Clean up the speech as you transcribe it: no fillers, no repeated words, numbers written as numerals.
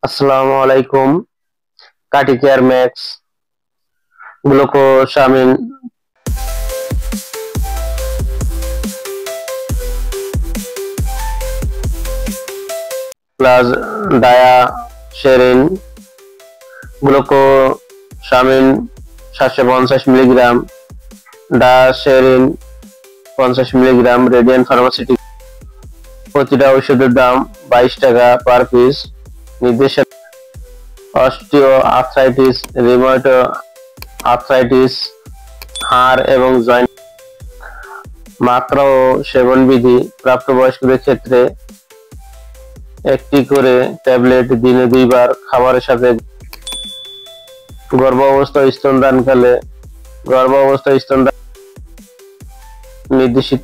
আসসালামু আলাইকুম। Carticare max glucosamine plus diacerein glucosamine 750 milligram, diacerein 50 milligram. Radiant pharmaceuticals. প্রতিটা ওষুধের দাম 22 টাকা পার পিস। নির্দেশনা: অস্টিও আর্থ্রাইটিস, রিউমাটয়েড আর্থ্রাইটিস, হাড় এবং জয়েন্ট। মাত্রা ও সেবন বিধি: প্রাপ্তবয়স্কদের ক্ষেত্রে একটি করে ট্যাবলেট দিনে 2 বার খাবারের সাথে। গর্ভাবস্থা ও স্তনদানকালে গর্ভাবস্থা স্তনদান নির্দেশিত